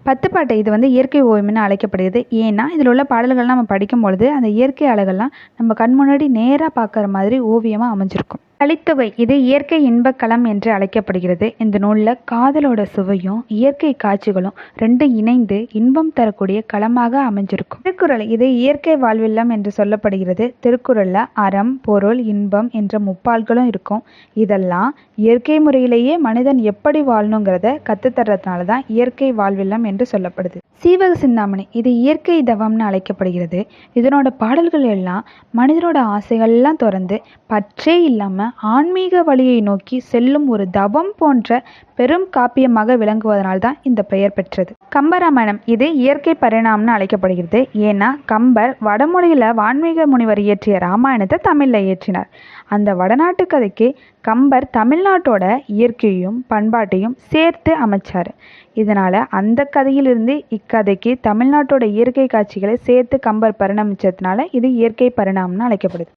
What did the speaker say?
பத்துப்பாட்டு இது வந்து இயற்கை ஓவியம்னு அழைக்கப்படுகிறது. ஏன்னா, இதில் உள்ள பாடல்கள்லாம் நம்ம படிக்கும்பொழுது, அந்த இயற்கை அழகெல்லாம் நம்ம கண் முன்னாடி நேரா பார்க்குற மாதிரி ஓவியமா அமைஞ்சிருக்கும். கலித்தொகை இது இயற்கை இன்பக்களம் என்று அழைக்கப்படுகிறது. இந்த நூலில் காதலோட சுவையும் இயற்கை காட்சிகளும் ரெண்டும் இணைந்து இன்பம் தரக்கூடிய களமாக அமைஞ்சிருக்கும். திருக்குறள் இது இயற்கை வாழ்வில்லம் என்று சொல்லப்படுகிறது. திருக்குறளில் அறம், பொருள், இன்பம் என்ற முப்பால்களும் இருக்கும். இதெல்லாம் இயற்கை முறையிலேயே மனிதன் எப்படி வாழணுங்கிறத கற்றுத்தர்றதுனால தான் இயற்கை வாழ்வில்லம் என்று சொல்லப்படுது. சீவக சிந்தாமணி இது இயற்கை தவம்னு அழைக்கப்படுகிறது. இதனோட பாடல்கள் எல்லாம் மனிதனோட ஆசைகள்லாம் திறந்து பற்றே இல்லாமல் ஆன்மீக வழியை நோக்கி செல்லும் ஒரு தவம் போன்ற பெரும் காப்பியமாக விளங்குவதனால் தான் இந்த பெயர் பெற்றது. கம்பராமாயணம் இது இயற்கை பரிணாமம்னு அழைக்கப்படுகிறது. ஏன்னா கம்பர் வடமொழியில் வான்மீக முனிவர் இயற்றிய ராமாயணத்தை தமிழில் இயற்றினார். அந்த வடநாட்டு கதைக்கு கம்பர் தமிழ்நாட்டோட இயற்கையும் பண்பாட்டையும் சேர்த்து அமைச்சார். இதனால் அந்த கதையிலிருந்து இக்கதைக்கு தமிழ்நாட்டோட இயற்கை காட்சிகளை சேர்த்து கம்பர் பரிணமிச்சதுனால இது இயற்கை பரிணாமம்னு அழைக்கப்படுது.